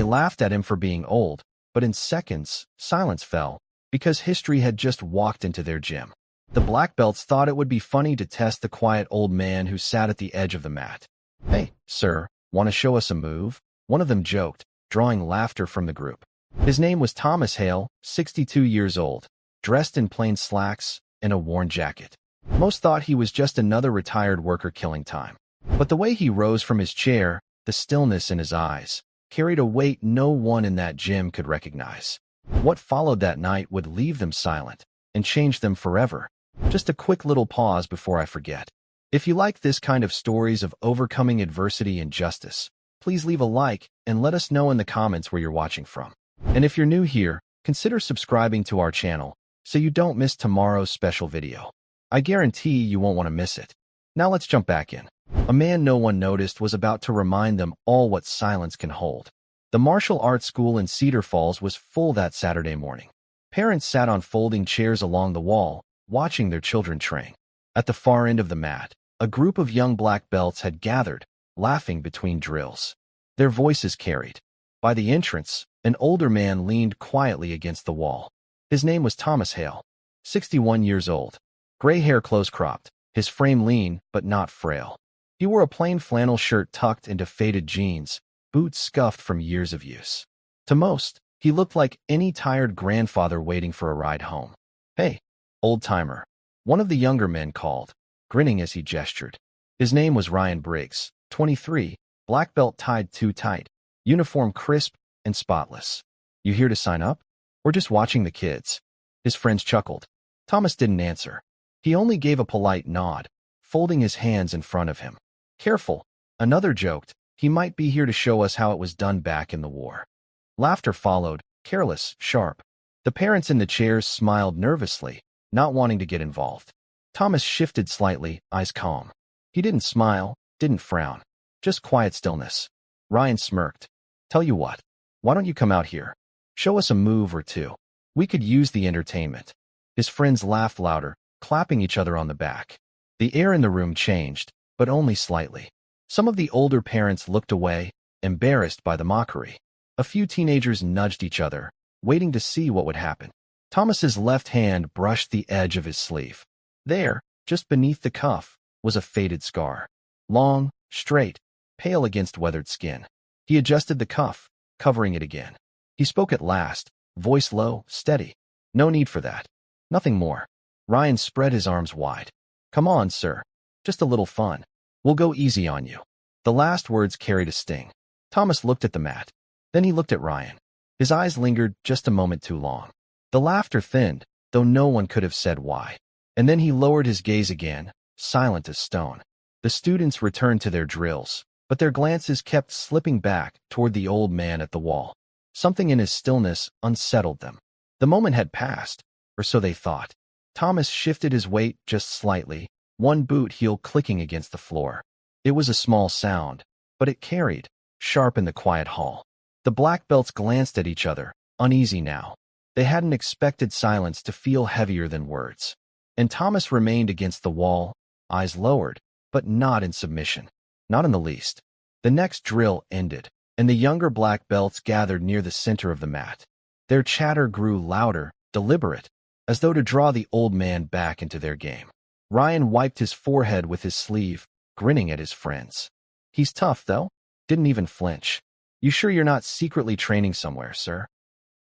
laughed at him for being old, but in seconds, silence fell, because history had just walked into their gym. The black belts thought it would be funny to test the quiet old man who sat at the edge of the mat. "Hey, sir, want to show us a move?" one of them joked, drawing laughter from the group. His name was Thomas Hale, 62 years old, dressed in plain slacks and a worn jacket. Most thought he was just another retired worker killing time. But the way he rose from his chair, the stillness in his eyes, carried a weight no one in that gym could recognize. What followed that night would leave them silent and change them forever. Just a quick little pause before I forget. If you like this kind of stories of overcoming adversity and justice, please leave a like and let us know in the comments where you're watching from. And if you're new here, consider subscribing to our channel so you don't miss tomorrow's special video. I guarantee you won't want to miss it. Now let's jump back in. A man no one noticed was about to remind them all what silence can hold. The martial arts school in Cedar Falls was full that Saturday morning. Parents sat on folding chairs along the wall, watching their children train. At the far end of the mat, a group of young black belts had gathered, laughing between drills. Their voices carried. By the entrance, an older man leaned quietly against the wall. His name was Thomas Hale, 61 years old. Gray hair close-cropped, his frame lean but not frail. He wore a plain flannel shirt tucked into faded jeans, boots scuffed from years of use. To most, he looked like any tired grandfather waiting for a ride home. "Hey, old-timer," one of the younger men called, grinning as he gestured. His name was Ryan Briggs, 23, black belt tied too tight, uniform crisp and spotless. "You here to sign up? Or just watching the kids?" His friends chuckled. Thomas didn't answer. He only gave a polite nod, folding his hands in front of him. "Careful," another joked. "He might be here to show us how it was done back in the war." Laughter followed, careless, sharp. The parents in the chairs smiled nervously, not wanting to get involved. Thomas shifted slightly, eyes calm. He didn't smile, didn't frown. Just quiet stillness. Ryan smirked. "Tell you what, why don't you come out here? Show us a move or two. We could use the entertainment." His friends laughed louder, clapping each other on the back. The air in the room changed, but only slightly. Some of the older parents looked away, embarrassed by the mockery. A few teenagers nudged each other, waiting to see what would happen. Thomas's left hand brushed the edge of his sleeve. There, just beneath the cuff, was a faded scar. Long, straight, pale against weathered skin. He adjusted the cuff, covering it again. He spoke at last, voice low, steady. "No need for that. Nothing more." Ryan spread his arms wide. "Come on, sir. Just a little fun. We'll go easy on you." The last words carried a sting. Thomas looked at the mat. Then he looked at Ryan. His eyes lingered just a moment too long. The laughter thinned, though no one could have said why. And then he lowered his gaze again, silent as stone. The students returned to their drills, but their glances kept slipping back toward the old man at the wall. Something in his stillness unsettled them. The moment had passed, or so they thought. Thomas shifted his weight just slightly, one boot heel clicking against the floor. It was a small sound, but it carried, sharp in the quiet hall. The black belts glanced at each other, uneasy now. They hadn't expected silence to feel heavier than words. And Thomas remained against the wall, eyes lowered, but not in submission. Not in the least. The next drill ended, and the younger black belts gathered near the center of the mat. Their chatter grew louder, deliberate, as though to draw the old man back into their game. Ryan wiped his forehead with his sleeve, grinning at his friends. "He's tough, though." Didn't even flinch. "You sure you're not secretly training somewhere, sir?"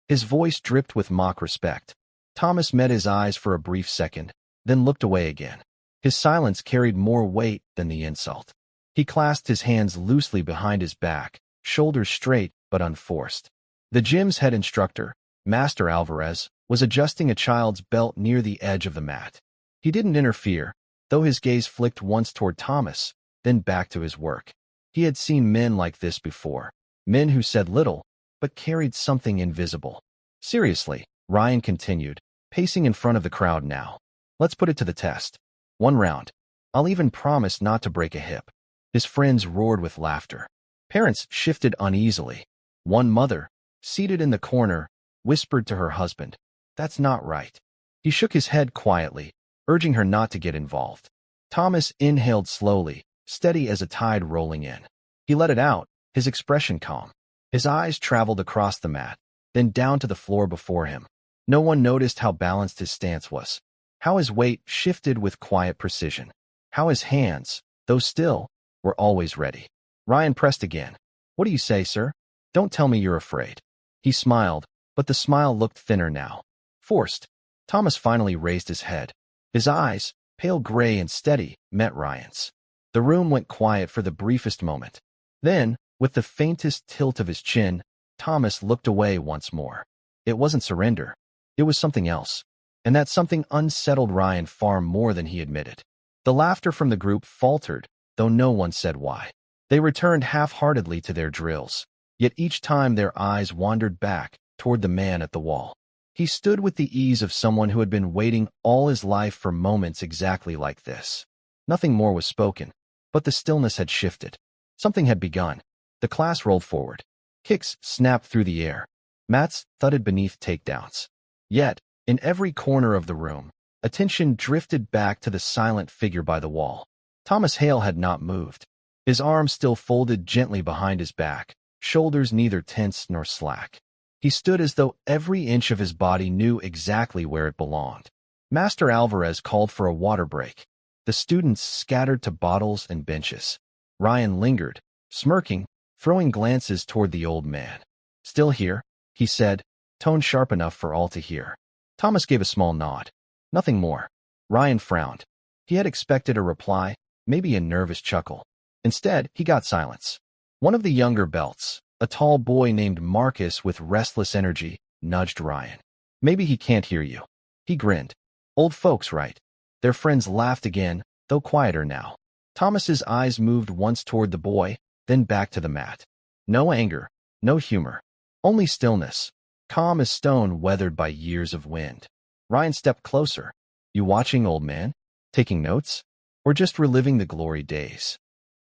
His voice dripped with mock respect. Thomas met his eyes for a brief second, then looked away again. His silence carried more weight than the insult. He clasped his hands loosely behind his back, shoulders straight but unforced. The gym's head instructor, Master Alvarez, was adjusting a child's belt near the edge of the mat. He didn't interfere, though his gaze flicked once toward Thomas, then back to his work. He had seen men like this before, men who said little, but carried something invisible. "Seriously," Ryan continued, pacing in front of the crowd now. "Let's put it to the test. One round. I'll even promise not to break a hip." His friends roared with laughter. Parents shifted uneasily. One mother, seated in the corner, whispered to her husband, "That's not right." He shook his head quietly, urging her not to get involved. Thomas inhaled slowly, steady as a tide rolling in. He let it out, his expression calm. His eyes traveled across the mat, then down to the floor before him. No one noticed how balanced his stance was, how his weight shifted with quiet precision, how his hands, though still, were always ready. Ryan pressed again. "What do you say, sir? Don't tell me you're afraid." He smiled, but the smile looked thinner now. Forced. Thomas finally raised his head. His eyes, pale gray and steady, met Ryan's. The room went quiet for the briefest moment. Then, with the faintest tilt of his chin, Thomas looked away once more. It wasn't surrender. It was something else. And that something unsettled Ryan far more than he admitted. The laughter from the group faltered, though no one said why. They returned half-heartedly to their drills, yet each time their eyes wandered back toward the man at the wall. He stood with the ease of someone who had been waiting all his life for moments exactly like this. Nothing more was spoken, but the stillness had shifted. Something had begun. The class rolled forward. Kicks snapped through the air. Mats thudded beneath takedowns. Yet, in every corner of the room, attention drifted back to the silent figure by the wall. Thomas Hale had not moved. His arms still folded gently behind his back, shoulders neither tense nor slack. He stood as though every inch of his body knew exactly where it belonged. Master Alvarez called for a water break. The students scattered to bottles and benches. Ryan lingered, smirking, throwing glances toward the old man. "Still here?" he said, tone sharp enough for all to hear. Thomas gave a small nod. Nothing more. Ryan frowned. He had expected a reply, maybe a nervous chuckle. Instead, he got silence. One of the younger belts, a tall boy named Marcus with restless energy, nudged Ryan. "Maybe he can't hear you." He grinned. Old folks, right? Their friends laughed again, though quieter now. Thomas's eyes moved once toward the boy, then back to the mat. No anger, no humor, only stillness, calm as stone weathered by years of wind. Ryan stepped closer. "You watching, old man? Taking notes? Or just reliving the glory days?"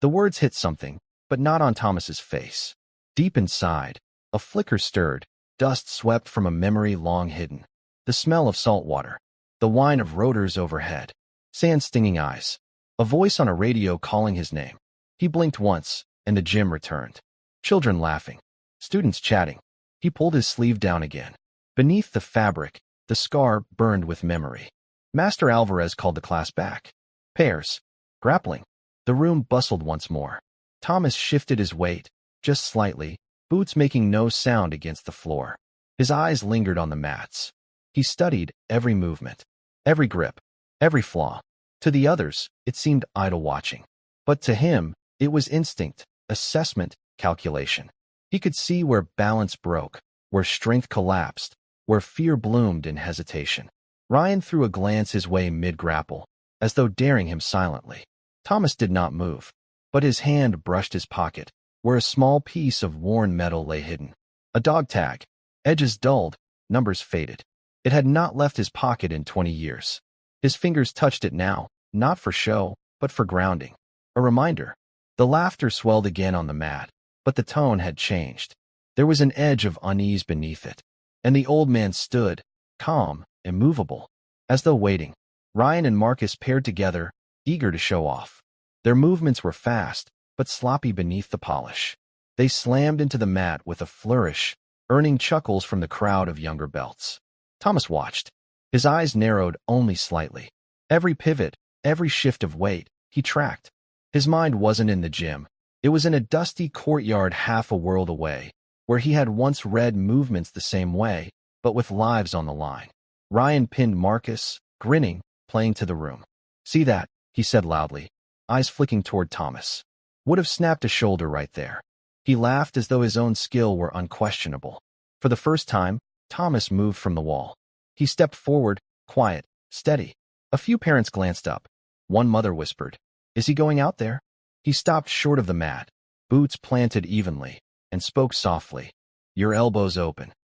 The words hit something, but not on Thomas's face. Deep inside, a flicker stirred, dust swept from a memory long hidden. The smell of salt water, the whine of rotors overhead, sand-stinging eyes, a voice on a radio calling his name. He blinked once, and the gym returned. Children laughing, students chatting. He pulled his sleeve down again. Beneath the fabric, the scar burned with memory. Master Alvarez called the class back. Pairs. Grappling. The room bustled once more. Thomas shifted his weight, just slightly, boots making no sound against the floor. His eyes lingered on the mats. He studied every movement, every grip, every flaw. To the others, it seemed idle watching. But to him, it was instinct, assessment, calculation. He could see where balance broke, where strength collapsed, where fear bloomed in hesitation. Ryan threw a glance his way mid-grapple, as though daring him silently. Thomas did not move, but his hand brushed his pocket, where a small piece of worn metal lay hidden. A dog tag. Edges dulled, numbers faded. It had not left his pocket in 20 years. His fingers touched it now, not for show, but for grounding. A reminder. The laughter swelled again on the mat, but the tone had changed. There was an edge of unease beneath it, and the old man stood, calm, immovable, as though waiting. Ryan and Marcus paired together, eager to show off. Their movements were fast, but sloppy beneath the polish. They slammed into the mat with a flourish, earning chuckles from the crowd of younger belts. Thomas watched. His eyes narrowed only slightly. Every pivot, every shift of weight, he tracked. His mind wasn't in the gym. It was in a dusty courtyard half a world away, where he had once read movements the same way, but with lives on the line. Ryan pinned Marcus, grinning, playing to the room. "See that?" he said loudly, eyes flicking toward Thomas. Would have snapped a shoulder right there. He laughed as though his own skill were unquestionable. For the first time, Thomas moved from the wall. He stepped forward, quiet, steady. A few parents glanced up. One mother whispered, "Is he going out there?" He stopped short of the mat, boots planted evenly, and spoke softly. "Your elbows open."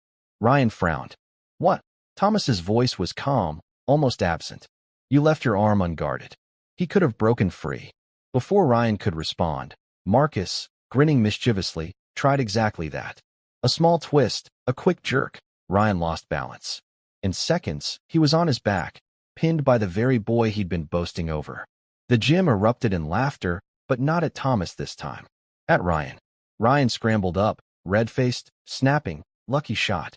Ryan frowned. "What?" Thomas's voice was calm, almost absent. "You left your arm unguarded." He could have broken free. Before Ryan could respond, Marcus, grinning mischievously, tried exactly that. A small twist, a quick jerk. Ryan lost balance. In seconds, he was on his back, pinned by the very boy he'd been boasting over. The gym erupted in laughter, but not at Thomas this time. At Ryan. Ryan scrambled up, red-faced, snapping, lucky shot.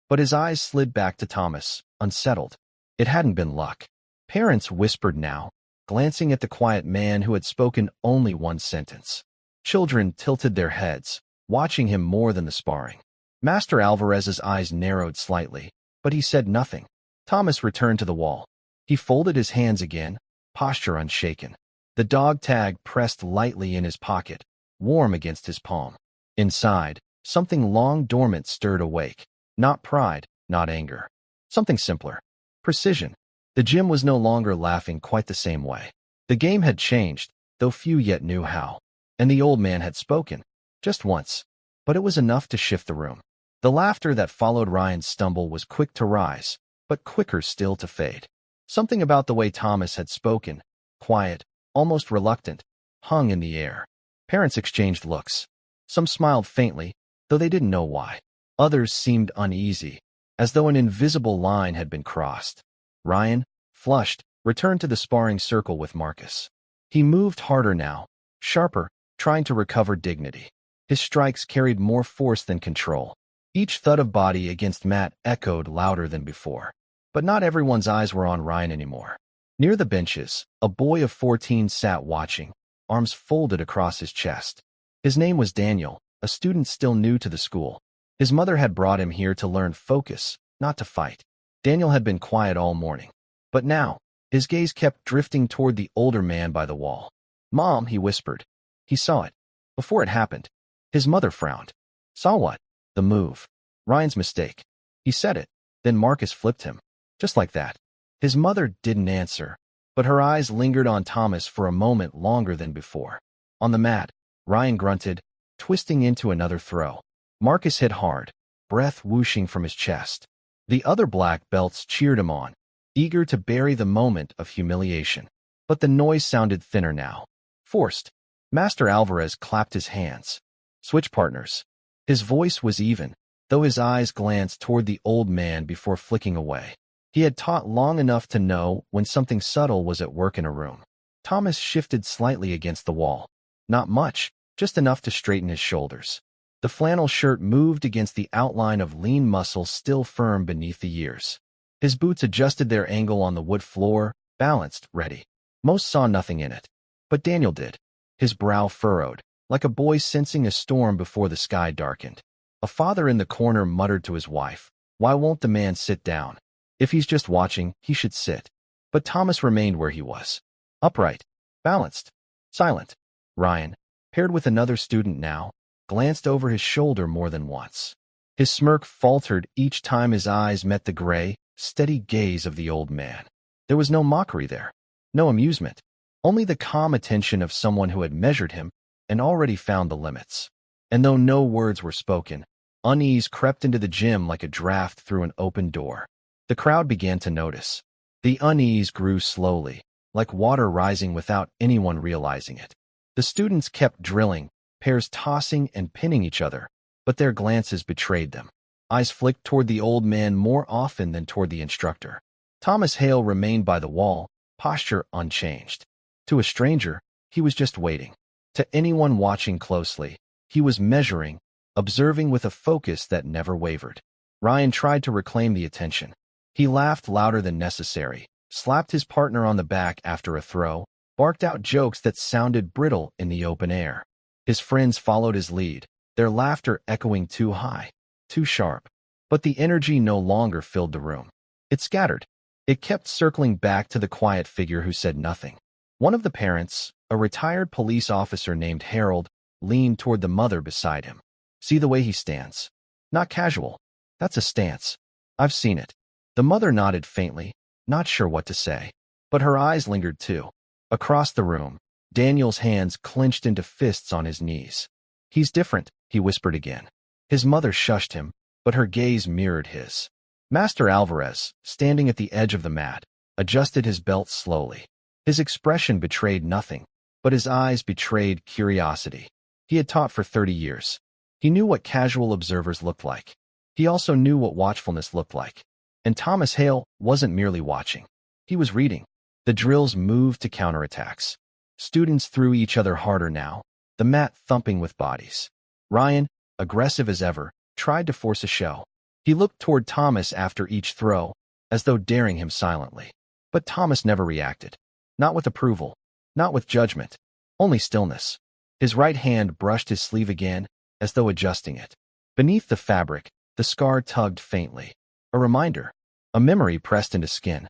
But his eyes slid back to Thomas, unsettled. It hadn't been luck. Parents whispered now, glancing at the quiet man who had spoken only one sentence. Children tilted their heads, watching him more than the sparring. Master Alvarez's eyes narrowed slightly, but he said nothing. Thomas returned to the wall. He folded his hands again, posture unshaken. The dog tag pressed lightly in his pocket, warm against his palm. Inside, something long dormant stirred awake. Not pride, not anger. Something simpler. Precision. The gym was no longer laughing quite the same way. The game had changed, though few yet knew how. And the old man had spoken. Just once. But it was enough to shift the room. The laughter that followed Ryan's stumble was quick to rise, but quicker still to fade. Something about the way Thomas had spoken, quiet, almost reluctant, hung in the air. Parents exchanged looks. Some smiled faintly, though they didn't know why. Others seemed uneasy, as though an invisible line had been crossed. Ryan, flushed, returned to the sparring circle with Marcus. He moved harder now, sharper, trying to recover dignity. His strikes carried more force than control. Each thud of body against mat echoed louder than before. But not everyone's eyes were on Ryan anymore. Near the benches, a boy of 14 sat watching, arms folded across his chest. His name was Daniel, a student still new to the school. His mother had brought him here to learn focus, not to fight. Daniel had been quiet all morning. But now, his gaze kept drifting toward the older man by the wall. "Mom," he whispered. He saw it. Before it happened. His mother frowned. Saw what? The move. Ryan's mistake. He said it. Then Marcus flipped him. Just like that. His mother didn't answer, but her eyes lingered on Thomas for a moment longer than before. On the mat, Ryan grunted, twisting into another throw. Marcus hit hard, breath whooshing from his chest. The other black belts cheered him on, eager to bury the moment of humiliation. But the noise sounded thinner now. Forced. Master Alvarez clapped his hands. Switch partners. His voice was even, though his eyes glanced toward the old man before flicking away. He had taught long enough to know when something subtle was at work in a room. Thomas shifted slightly against the wall. Not much, just enough to straighten his shoulders. The flannel shirt moved against the outline of lean muscle still firm beneath the years. His boots adjusted their angle on the wood floor, balanced, ready. Most saw nothing in it. But Daniel did. His brow furrowed, like a boy sensing a storm before the sky darkened. A father in the corner muttered to his wife, "Why won't the man sit down? If he's just watching, he should sit." But Thomas remained where he was. Upright, balanced, silent. Ryan, paired with another student now, glanced over his shoulder more than once. His smirk faltered each time his eyes met the gray, steady gaze of the old man. There was no mockery there, no amusement, only the calm attention of someone who had measured him and already found the limits. And though no words were spoken, unease crept into the gym like a draft through an open door. The crowd began to notice. The unease grew slowly, like water rising without anyone realizing it. The students kept drilling, pairs tossing and pinning each other, but their glances betrayed them. Eyes flicked toward the old man more often than toward the instructor. Thomas Hale remained by the wall, posture unchanged. To a stranger, he was just waiting. To anyone watching closely, he was measuring, observing with a focus that never wavered. Ryan tried to reclaim the attention. He laughed louder than necessary, slapped his partner on the back after a throw, barked out jokes that sounded brittle in the open air. His friends followed his lead, their laughter echoing too high, too sharp. But the energy no longer filled the room. It scattered. It kept circling back to the quiet figure who said nothing. One of the parents, a retired police officer named Harold, leaned toward the mother beside him. "See the way he stands. Not casual. That's a stance. I've seen it." The mother nodded faintly, not sure what to say. But her eyes lingered too. Across the room, Daniel's hands clenched into fists on his knees. "He's different," he whispered again. His mother shushed him, but her gaze mirrored his. Master Alvarez, standing at the edge of the mat, adjusted his belt slowly. His expression betrayed nothing, but his eyes betrayed curiosity. He had taught for 30 years. He knew what casual observers looked like. He also knew what watchfulness looked like. And Thomas Hale wasn't merely watching. He was reading. The drills moved to counterattacks. Students threw each other harder now, the mat thumping with bodies. Ryan, aggressive as ever, tried to force a show. He looked toward Thomas after each throw, as though daring him silently. But Thomas never reacted. Not with approval, not with judgment, only stillness. His right hand brushed his sleeve again, as though adjusting it. Beneath the fabric, the scar tugged faintly. A reminder, a memory pressed into skin.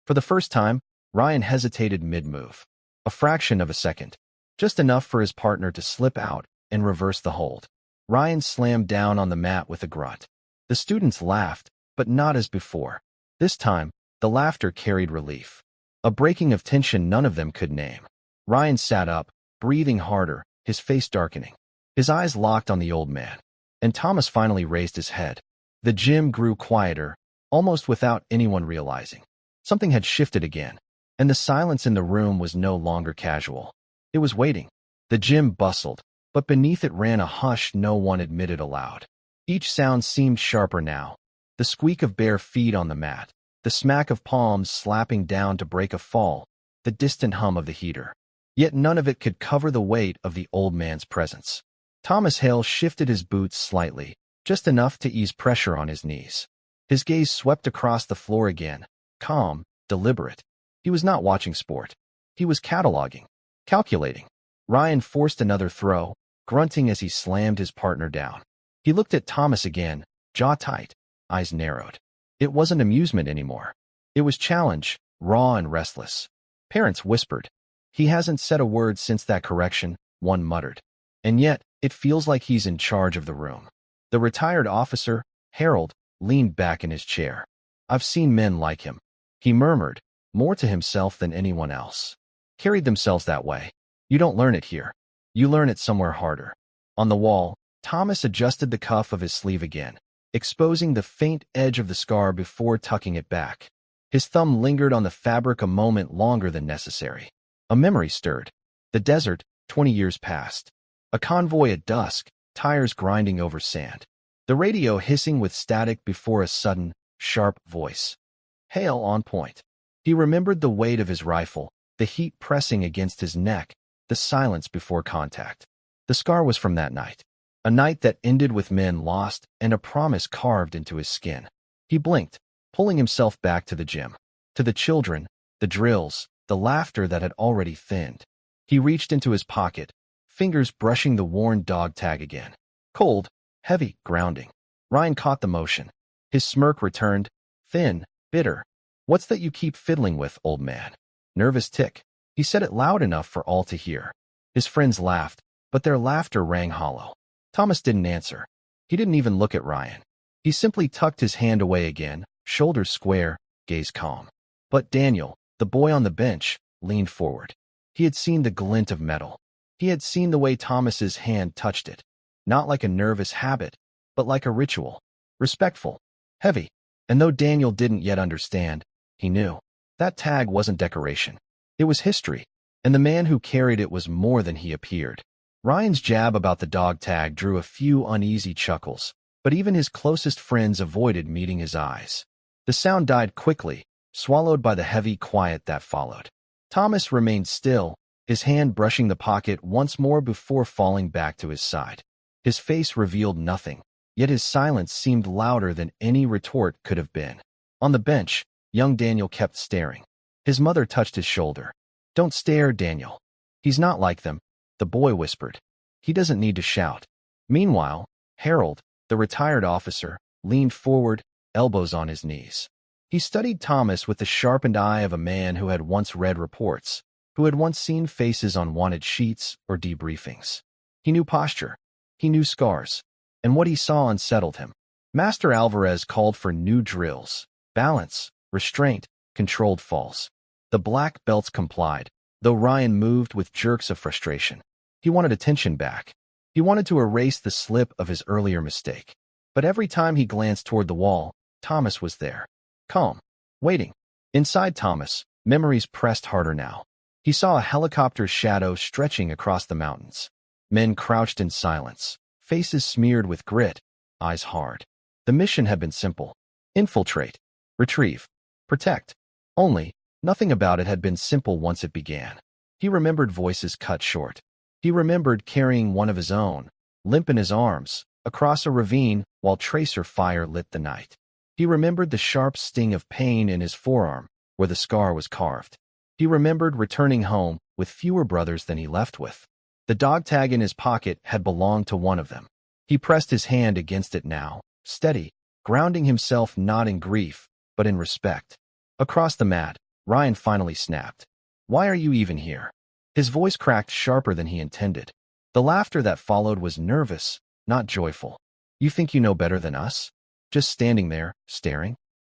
For the first time, Ryan hesitated mid-move. A fraction of a second, just enough for his partner to slip out and reverse the hold. Ryan slammed down on the mat with a grunt. The students laughed, but not as before. This time, the laughter carried relief. A breaking of tension none of them could name. Ryan sat up, breathing harder, his face darkening. His eyes locked on the old man. And Thomas finally raised his head. The gym grew quieter, almost without anyone realizing. Something had shifted again, and the silence in the room was no longer casual. It was waiting. The gym bustled, but beneath it ran a hush no one admitted aloud. Each sound seemed sharper now. The squeak of bare feet on the mat, the smack of palms slapping down to break a fall, the distant hum of the heater. Yet none of it could cover the weight of the old man's presence. Thomas Hale shifted his boots slightly, just enough to ease pressure on his knees. His gaze swept across the floor again, calm, deliberate. He was not watching sport. He was cataloging, calculating. Ryan forced another throw, grunting as he slammed his partner down. He looked at Thomas again, jaw tight, eyes narrowed. It wasn't amusement anymore. It was challenge, raw and restless. Parents whispered. He hasn't said a word since that correction, one muttered. And yet, it feels like he's in charge of the room. The retired officer, Harold, leaned back in his chair. I've seen men like him. He murmured, more to himself than anyone else. Carried themselves that way. You don't learn it here. You learn it somewhere harder. On the wall, Thomas adjusted the cuff of his sleeve again, exposing the faint edge of the scar before tucking it back. His thumb lingered on the fabric a moment longer than necessary. A memory stirred. The desert, 20 years past. A convoy at dusk, tires grinding over sand. The radio hissing with static before a sudden, sharp voice. Hale on point. He remembered the weight of his rifle, the heat pressing against his neck, the silence before contact. The scar was from that night. A night that ended with men lost and a promise carved into his skin. He blinked, pulling himself back to the gym. To the children, the drills, the laughter that had already thinned. He reached into his pocket, fingers brushing the worn dog tag again. Cold, heavy, grounding. Ryan caught the motion. His smirk returned, thin, bitter. What's that you keep fiddling with, old man? Nervous tick. He said it loud enough for all to hear. His friends laughed, but their laughter rang hollow. Thomas didn't answer. He didn't even look at Ryan. He simply tucked his hand away again, shoulders square, gaze calm. But Daniel, the boy on the bench, leaned forward. He had seen the glint of metal. He had seen the way Thomas's hand touched it. Not like a nervous habit, but like a ritual. Respectful. Heavy. And though Daniel didn't yet understand, he knew. That tag wasn't decoration. It was history. And the man who carried it was more than he appeared. Ryan's jab about the dog tag drew a few uneasy chuckles, but even his closest friends avoided meeting his eyes. The sound died quickly, swallowed by the heavy quiet that followed. Thomas remained still, his hand brushing the pocket once more before falling back to his side. His face revealed nothing, yet his silence seemed louder than any retort could have been. On the bench, young Daniel kept staring. His mother touched his shoulder. Don't stare, Daniel. He's not like them, the boy whispered. He doesn't need to shout. Meanwhile, Harold, the retired officer, leaned forward, elbows on his knees. He studied Thomas with the sharpened eye of a man who had once read reports, who had once seen faces on wanted sheets or debriefings. He knew posture. He knew scars. And what he saw unsettled him. Master Alvarez called for new drills, balance, restraint, controlled falls. The black belts complied, though Ryan moved with jerks of frustration. He wanted attention back. He wanted to erase the slip of his earlier mistake. But every time he glanced toward the wall, Thomas was there. Calm. Waiting. Inside Thomas, memories pressed harder now. He saw a helicopter's shadow stretching across the mountains. Men crouched in silence, faces smeared with grit, eyes hard. The mission had been simple. Infiltrate. Retrieve. Protect. Only, nothing about it had been simple once it began. He remembered voices cut short. He remembered carrying one of his own, limp in his arms, across a ravine while tracer fire lit the night. He remembered the sharp sting of pain in his forearm where the scar was carved. He remembered returning home with fewer brothers than he left with. The dog tag in his pocket had belonged to one of them. He pressed his hand against it now, steady, grounding himself not in grief, but in respect. Across the mat, Ryan finally snapped. "Why are you even here?" His voice cracked sharper than he intended. The laughter that followed was nervous, not joyful. "You think you know better than us? Just standing there, staring?"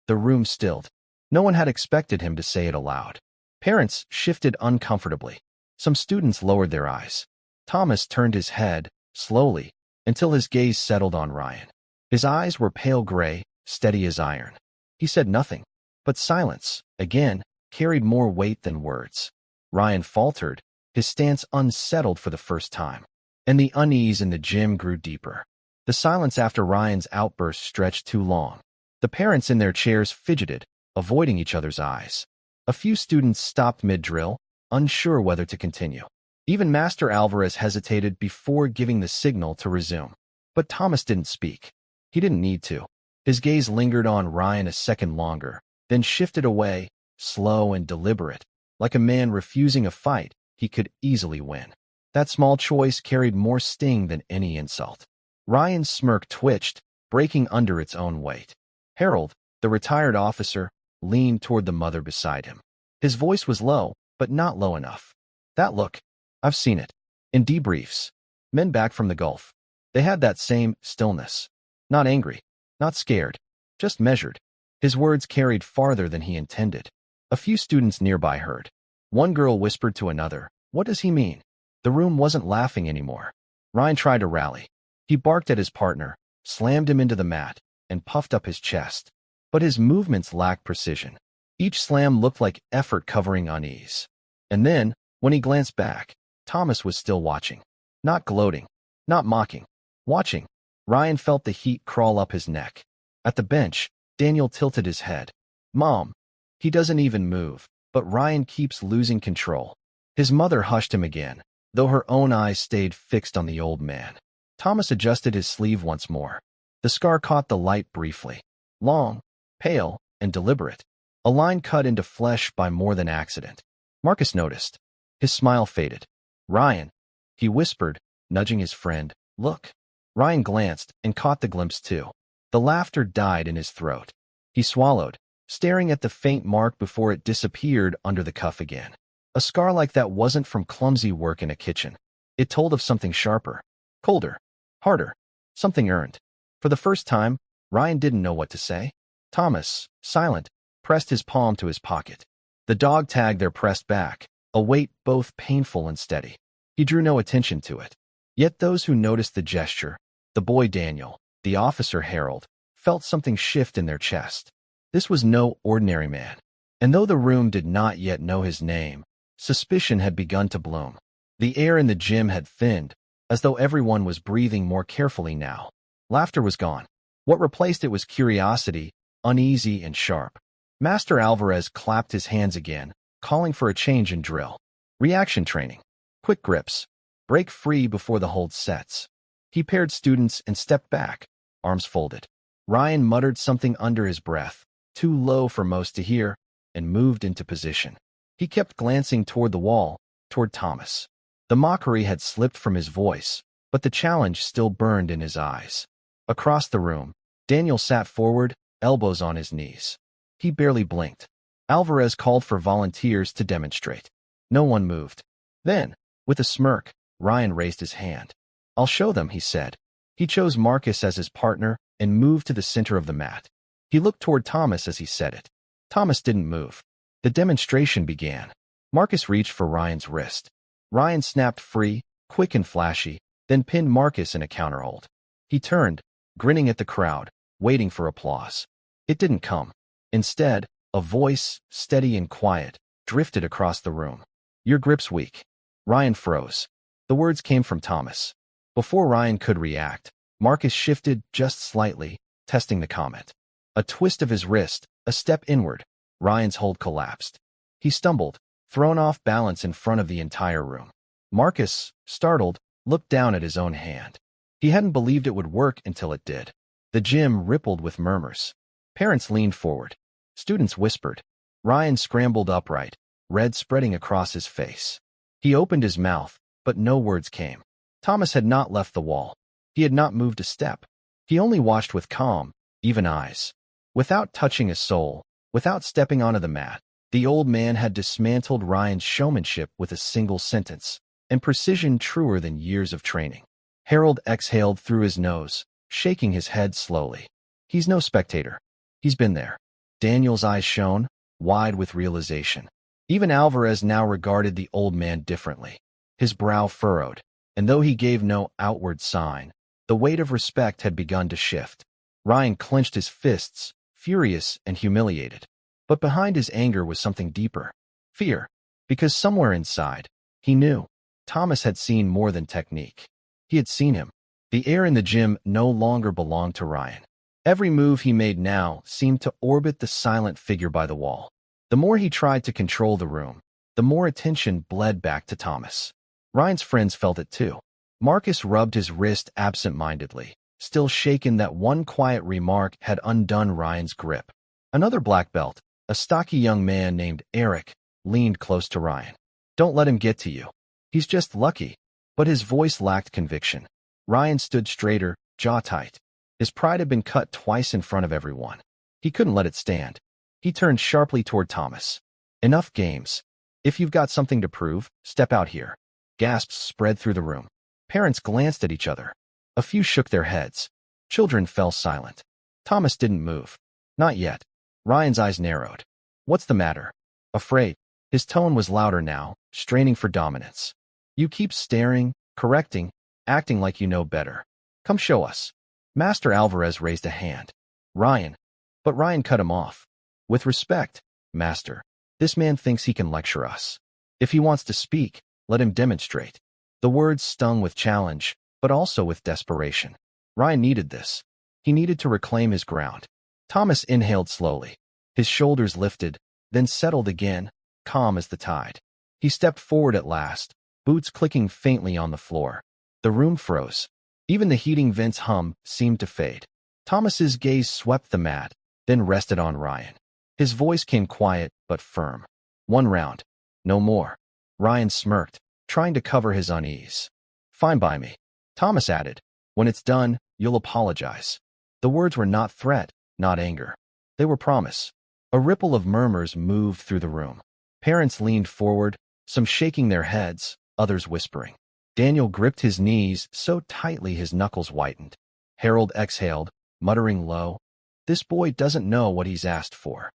The room stilled. No one had expected him to say it aloud. Parents shifted uncomfortably. Some students lowered their eyes. Thomas turned his head, slowly, until his gaze settled on Ryan. His eyes were pale gray, steady as iron. He said nothing, but silence, again, carried more weight than words. Ryan faltered, his stance unsettled for the first time, and the unease in the gym grew deeper. The silence after Ryan's outburst stretched too long. The parents in their chairs fidgeted, avoiding each other's eyes. A few students stopped mid-drill, unsure whether to continue. Even Master Alvarez hesitated before giving the signal to resume. But Thomas didn't speak. He didn't need to. His gaze lingered on Ryan a second longer, then shifted away, slow and deliberate, like a man refusing a fight he could easily win. That small choice carried more sting than any insult. Ryan's smirk twitched, breaking under its own weight. Harold, the retired officer, leaned toward the mother beside him. His voice was low, but not low enough. "That look. I've seen it. In debriefs. Men back from the Gulf. They had that same stillness. Not angry, not scared, just measured." His words carried farther than he intended. A few students nearby heard. One girl whispered to another, "What does he mean?" The room wasn't laughing anymore. Ryan tried to rally. He barked at his partner, slammed him into the mat, and puffed up his chest. But his movements lacked precision. Each slam looked like effort covering unease. And then, when he glanced back, Thomas was still watching. Not gloating, not mocking. Watching. Ryan felt the heat crawl up his neck. At the bench, Daniel tilted his head. "Mom." He doesn't even move, but Ryan keeps losing control. His mother hushed him again, though her own eyes stayed fixed on the old man. Thomas adjusted his sleeve once more. The scar caught the light briefly. Long, pale, and deliberate. A line cut into flesh by more than accident. Marcus noticed. His smile faded. "Ryan," he whispered, nudging his friend, "look." Ryan glanced and caught the glimpse too. The laughter died in his throat. He swallowed, staring at the faint mark before it disappeared under the cuff again. A scar like that wasn't from clumsy work in a kitchen. It told of something sharper, colder, harder, something earned. For the first time, Ryan didn't know what to say. Thomas, silent, pressed his palm to his pocket. The dog tag there pressed back, a weight both painful and steady. He drew no attention to it. Yet those who noticed the gesture, the boy Daniel, the officer Harold, felt something shift in their chest. This was no ordinary man. And though the room did not yet know his name, suspicion had begun to bloom. The air in the gym had thinned, as though everyone was breathing more carefully now. Laughter was gone. What replaced it was curiosity, uneasy and sharp. Master Alvarez clapped his hands again, calling for a change in drill. Reaction training. Quick grips. Break free before the hold sets. He paired students and stepped back, arms folded. Ryan muttered something under his breath, too low for most to hear, and moved into position. He kept glancing toward the wall, toward Thomas. The mockery had slipped from his voice, but the challenge still burned in his eyes. Across the room, Daniel sat forward, elbows on his knees. He barely blinked. Alvarez called for volunteers to demonstrate. No one moved. Then, with a smirk, Ryan raised his hand. "I'll show them," he said. He chose Marcus as his partner and moved to the center of the mat. He looked toward Thomas as he said it. Thomas didn't move. The demonstration began. Marcus reached for Ryan's wrist. Ryan snapped free, quick and flashy, then pinned Marcus in a counterhold. He turned, grinning at the crowd, waiting for applause. It didn't come. Instead, a voice, steady and quiet, drifted across the room. "Your grip's weak." Ryan froze. The words came from Thomas. Before Ryan could react, Marcus shifted just slightly, testing the comment. A twist of his wrist, a step inward. Ryan's hold collapsed. He stumbled, thrown off balance in front of the entire room. Marcus, startled, looked down at his own hand. He hadn't believed it would work until it did. The gym rippled with murmurs. Parents leaned forward. Students whispered. Ryan scrambled upright, red spreading across his face. He opened his mouth, but no words came. Thomas had not left the wall. He had not moved a step. He only watched with calm, even eyes. Without touching a soul, without stepping onto the mat, the old man had dismantled Ryan's showmanship with a single sentence, and precision truer than years of training. Harold exhaled through his nose, shaking his head slowly. He's no spectator. He's been there. Daniel's eyes shone, wide with realization. Even Alvarez now regarded the old man differently. His brow furrowed, and though he gave no outward sign, the weight of respect had begun to shift. Ryan clenched his fists, furious and humiliated. But behind his anger was something deeper. Fear. Because somewhere inside, he knew. Thomas had seen more than technique. He had seen him. The air in the gym no longer belonged to Ryan. Every move he made now seemed to orbit the silent figure by the wall. The more he tried to control the room, the more attention bled back to Thomas. Ryan's friends felt it too. Marcus rubbed his wrist absent-mindedly, still shaken that one quiet remark had undone Ryan's grip. Another black belt, a stocky young man named Eric, leaned close to Ryan. Don't let him get to you. He's just lucky. But his voice lacked conviction. Ryan stood straighter, jaw tight. His pride had been cut twice in front of everyone. He couldn't let it stand. He turned sharply toward Thomas. Enough games. If you've got something to prove, step out here. Gasps spread through the room. Parents glanced at each other. A few shook their heads. Children fell silent. Thomas didn't move. Not yet. Ryan's eyes narrowed. What's the matter? Afraid. His tone was louder now, straining for dominance. You keep staring, correcting, acting like you know better. Come show us. Master Alvarez raised a hand. Ryan. But Ryan cut him off. With respect, Master, this man thinks he can lecture us. If he wants to speak, let him demonstrate. The words stung with challenge, but also with desperation. Ryan needed this. He needed to reclaim his ground. Thomas inhaled slowly. His shoulders lifted, then settled again, calm as the tide. He stepped forward at last, boots clicking faintly on the floor. The room froze. Even the heating vent's hum seemed to fade. Thomas's gaze swept the mat, then rested on Ryan. His voice came quiet but firm. One round. No more. Ryan smirked, trying to cover his unease. Fine by me. Thomas added. When it's done, you'll apologize. The words were not threat, not anger. They were promise. A ripple of murmurs moved through the room. Parents leaned forward, some shaking their heads, others whispering. Daniel gripped his knees so tightly his knuckles whitened. Harold exhaled, muttering low, "This boy doesn't know what he's asked for."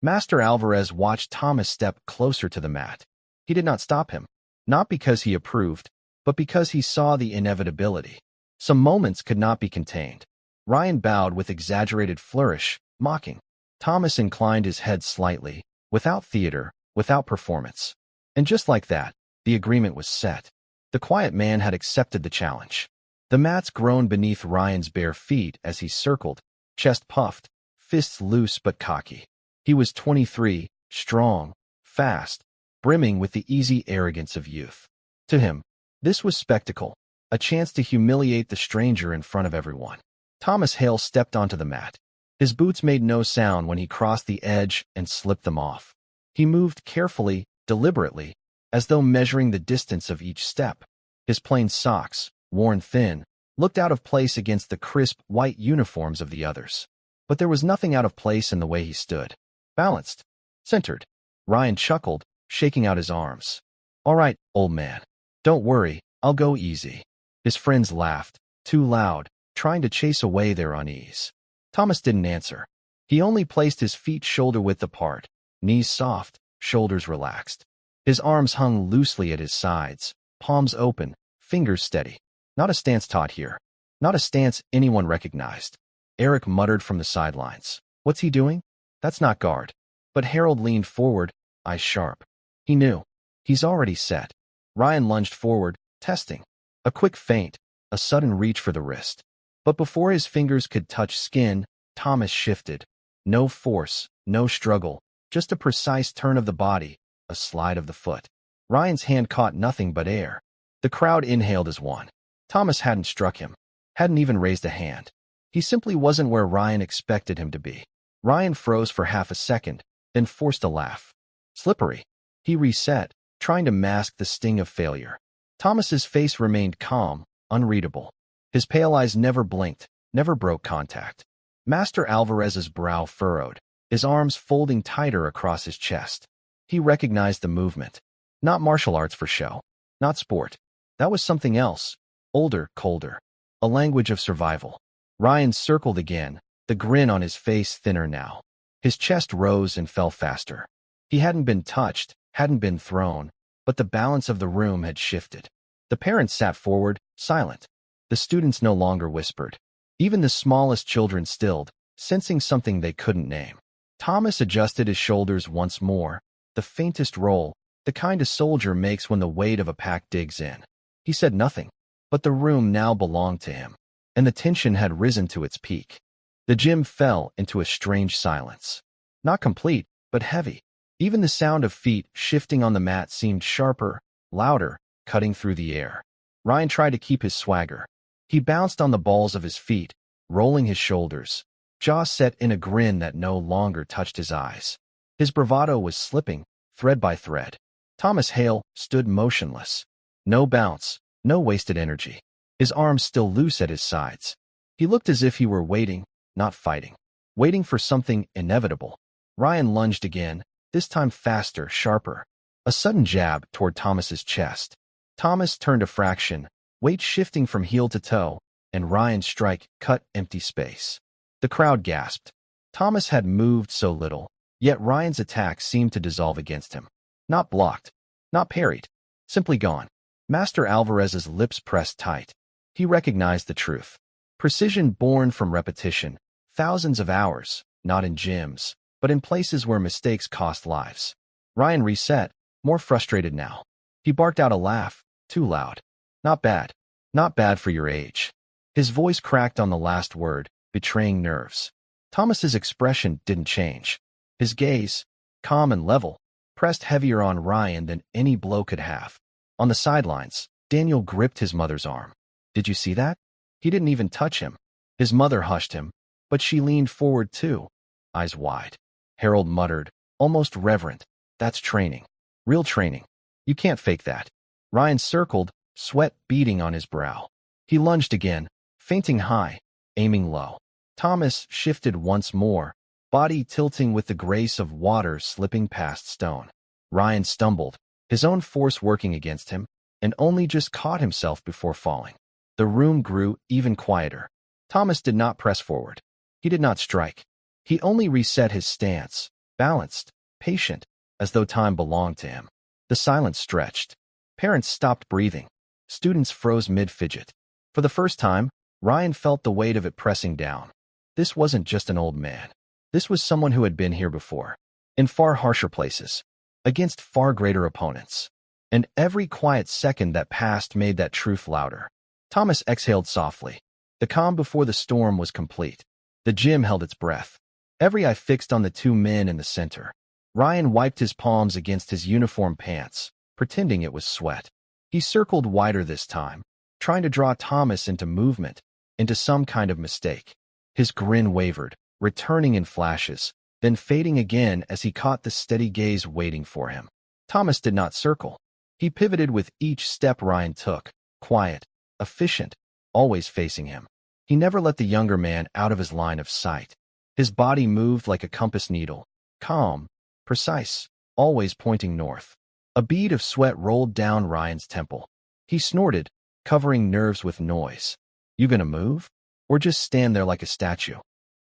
Master Alvarez watched Thomas step closer to the mat. He did not stop him, not because he approved, but because he saw the inevitability. Some moments could not be contained. Ryan bowed with exaggerated flourish, mocking. Thomas inclined his head slightly, without theater, without performance. And just like that, the agreement was set. The quiet man had accepted the challenge. The mats groaned beneath Ryan's bare feet as he circled, chest puffed, fists loose but cocky. He was 23, strong, fast, brimming with the easy arrogance of youth. To him, this was spectacle, a chance to humiliate the stranger in front of everyone. Thomas Hale stepped onto the mat. His boots made no sound when he crossed the edge and slipped them off. He moved carefully, deliberately, as though measuring the distance of each step. His plain socks, worn thin, looked out of place against the crisp white uniforms of the others. But there was nothing out of place in the way he stood. Balanced. Centered. Ryan chuckled, shaking out his arms. All right, old man. Don't worry, I'll go easy. His friends laughed, too loud, trying to chase away their unease. Thomas didn't answer. He only placed his feet shoulder-width apart, knees soft, shoulders relaxed. His arms hung loosely at his sides, palms open, fingers steady. Not a stance taught here. Not a stance anyone recognized. Eric muttered from the sidelines. What's he doing? That's not guard. But Harold leaned forward, eyes sharp. He knew. He's already set. Ryan lunged forward, testing. A quick feint, a sudden reach for the wrist. But before his fingers could touch skin, Thomas shifted. No force, no struggle, just a precise turn of the body, a slide of the foot. Ryan's hand caught nothing but air. The crowd inhaled as one. Thomas hadn't struck him. hadn't even raised a hand. He simply wasn't where Ryan expected him to be. Ryan froze for half a second, then forced a laugh. Slippery. He reset, trying to mask the sting of failure. Thomas's face remained calm, unreadable. His pale eyes never blinked, never broke contact. Master Alvarez's brow furrowed, his arms folding tighter across his chest. He recognized the movement. Not martial arts for show. Not sport. That was something else. Older, colder. A language of survival. Ryan circled again, the grin on his face thinner now. His chest rose and fell faster. He hadn't been touched, hadn't been thrown, but the balance of the room had shifted. The parents sat forward, silent. The students no longer whispered. Even the smallest children stilled, sensing something they couldn't name. Thomas adjusted his shoulders once more, the faintest roll, the kind a soldier makes when the weight of a pack digs in. He said nothing, but the room now belonged to him, and the tension had risen to its peak. The gym fell into a strange silence. Not complete, but heavy. Even the sound of feet shifting on the mat seemed sharper, louder, cutting through the air. Ryan tried to keep his swagger. He bounced on the balls of his feet, rolling his shoulders, jaw set in a grin that no longer touched his eyes. His bravado was slipping, thread by thread. Thomas Hale stood motionless. No bounce, no wasted energy. His arms still loose at his sides. He looked as if he were waiting, not fighting. Waiting for something inevitable. Ryan lunged again, this time faster, sharper. A sudden jab toward Thomas's chest. Thomas turned a fraction, weight shifting from heel to toe, and Ryan's strike cut empty space. The crowd gasped. Thomas had moved so little, yet Ryan's attack seemed to dissolve against him. Not blocked, not parried, simply gone. Master Alvarez's lips pressed tight. He recognized the truth. Precision born from repetition, thousands of hours, not in gyms, but in places where mistakes cost lives. Ryan reset, more frustrated now. He barked out a laugh, too loud. Not bad. Not bad for your age. His voice cracked on the last word, betraying nerves. Thomas's expression didn't change. His gaze, calm and level, pressed heavier on Ryan than any blow could have. On the sidelines, Daniel gripped his mother's arm. Did you see that? He didn't even touch him. His mother hushed him, but she leaned forward too, eyes wide. Harold muttered, almost reverent, that's training. Real training. You can't fake that. Ryan circled, sweat beading on his brow. He lunged again, feinting high, aiming low. Thomas shifted once more, body tilting with the grace of water slipping past stone. Ryan stumbled, his own force working against him, and only just caught himself before falling. The room grew even quieter. Thomas did not press forward. He did not strike. He only reset his stance, balanced, patient, as though time belonged to him. The silence stretched. Parents stopped breathing. Students froze mid-fidget. For the first time, Ryan felt the weight of it pressing down. This wasn't just an old man. This was someone who had been here before, in far harsher places, against far greater opponents. And every quiet second that passed made that truth louder. Thomas exhaled softly. The calm before the storm was complete. The gym held its breath. Every eye fixed on the two men in the center. Ryan wiped his palms against his uniform pants, pretending it was sweat. He circled wider this time, trying to draw Thomas into movement, into some kind of mistake. His grin wavered, returning in flashes, then fading again as he caught the steady gaze waiting for him. Thomas did not circle. He pivoted with each step Ryan took, quiet, efficient, always facing him. He never let the younger man out of his line of sight. His body moved like a compass needle, calm, precise, always pointing north. A bead of sweat rolled down Ryan's temple. He snorted, covering nerves with noise. You gonna move? Or just stand there like a statue?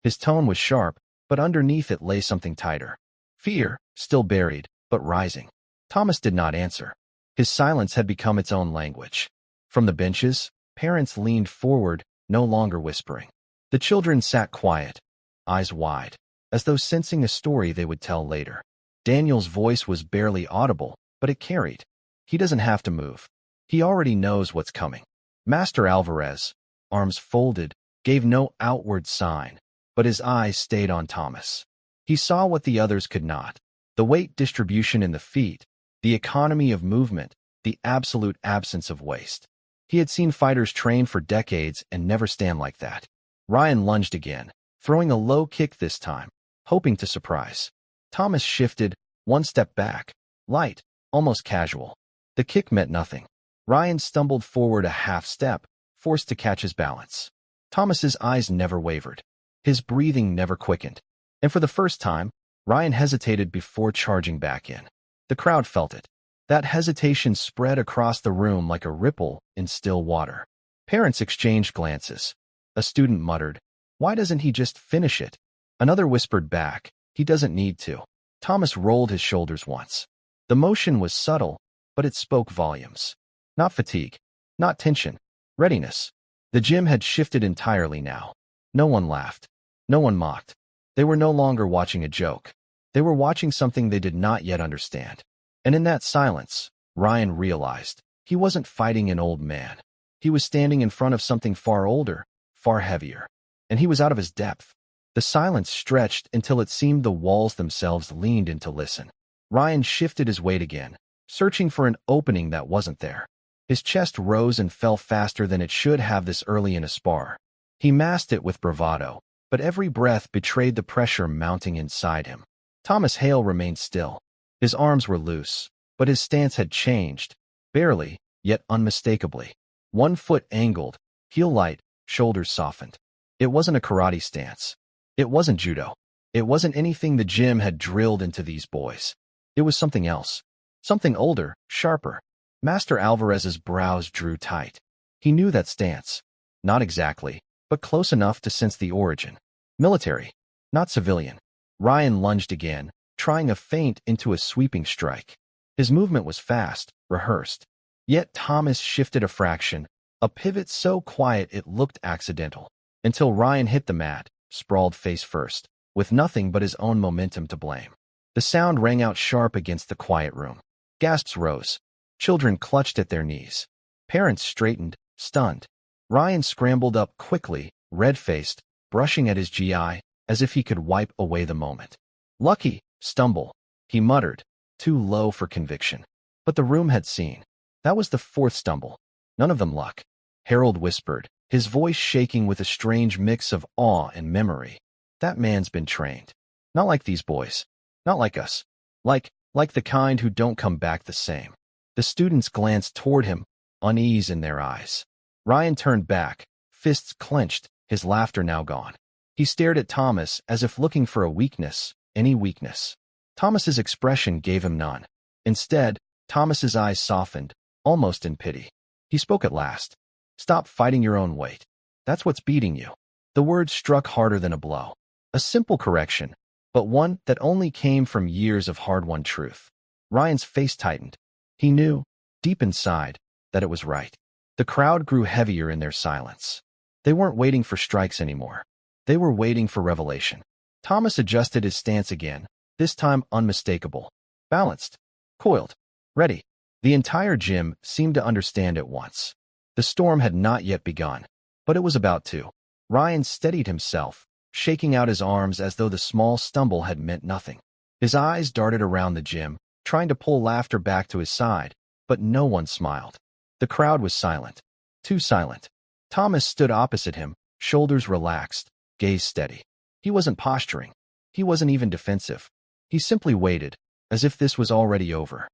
His tone was sharp, but underneath it lay something tighter. Fear, still buried, but rising. Thomas did not answer. His silence had become its own language. From the benches, parents leaned forward, no longer whispering. The children sat quiet, eyes wide, as though sensing a story they would tell later. Daniel's voice was barely audible, but it carried. He doesn't have to move. He already knows what's coming. Master Alvarez, arms folded, gave no outward sign, but his eyes stayed on Thomas. He saw what the others could not. The weight distribution in the feet, the economy of movement, the absolute absence of waste. He had seen fighters train for decades and never stand like that. Ryan lunged again, throwing a low kick this time, hoping to surprise. Thomas shifted, one step back, light, almost casual. The kick meant nothing. Ryan stumbled forward a half step, forced to catch his balance. Thomas's eyes never wavered. His breathing never quickened. And for the first time, Ryan hesitated before charging back in. The crowd felt it. That hesitation spread across the room like a ripple in still water. Parents exchanged glances. A student muttered, "Why doesn't he just finish it?" Another whispered back, "He doesn't need to." Thomas rolled his shoulders once. The motion was subtle, but it spoke volumes. Not fatigue, not tension, readiness. The gym had shifted entirely now. No one laughed. No one mocked. They were no longer watching a joke. They were watching something they did not yet understand. And in that silence, Ryan realized he wasn't fighting an old man. He was standing in front of something far older, far heavier. And he was out of his depth. The silence stretched until it seemed the walls themselves leaned in to listen. Ryan shifted his weight again, searching for an opening that wasn't there. His chest rose and fell faster than it should have this early in a spar. He masked it with bravado, but every breath betrayed the pressure mounting inside him. Thomas Hale remained still. His arms were loose, but his stance had changed, barely, yet unmistakably. One foot angled, heel light, shoulders softened. It wasn't a karate stance. It wasn't judo. It wasn't anything the gym had drilled into these boys. It was something else. Something older, sharper. Master Alvarez's brows drew tight. He knew that stance. Not exactly, but close enough to sense the origin. Military, not civilian. Ryan lunged again, trying a feint into a sweeping strike. His movement was fast, rehearsed. Yet Thomas shifted a fraction, a pivot so quiet it looked accidental, until Ryan hit the mat, sprawled face first, with nothing but his own momentum to blame. The sound rang out sharp against the quiet room. Gasps rose. Children clutched at their knees. Parents straightened, stunned. Ryan scrambled up quickly, red-faced, brushing at his GI, as if he could wipe away the moment. "Lucky, stumble," he muttered, too low for conviction. But the room had seen. That was the fourth stumble. None of them luck. Harold whispered, his voice shaking with a strange mix of awe and memory. "That man's been trained. Not like these boys. Not like us. Like the kind who don't come back the same." The students glanced toward him, unease in their eyes. Ryan turned back, fists clenched, his laughter now gone. He stared at Thomas as if looking for a weakness, any weakness. Thomas's expression gave him none. Instead, Thomas's eyes softened, almost in pity. He spoke at last. "Stop fighting your own weight. That's what's beating you." The words struck harder than a blow. A simple correction, but one that only came from years of hard-won truth. Ryan's face tightened. He knew, deep inside, that it was right. The crowd grew heavier in their silence. They weren't waiting for strikes anymore. They were waiting for revelation. Thomas adjusted his stance again, this time unmistakable. Balanced. Coiled. Ready. The entire gym seemed to understand at once. The storm had not yet begun, but it was about to. Ryan steadied himself, shaking out his arms as though the small stumble had meant nothing. His eyes darted around the gym, trying to pull laughter back to his side, but no one smiled. The crowd was silent. Too silent. Thomas stood opposite him, shoulders relaxed, gaze steady. He wasn't posturing. He wasn't even defensive. He simply waited, as if this was already over.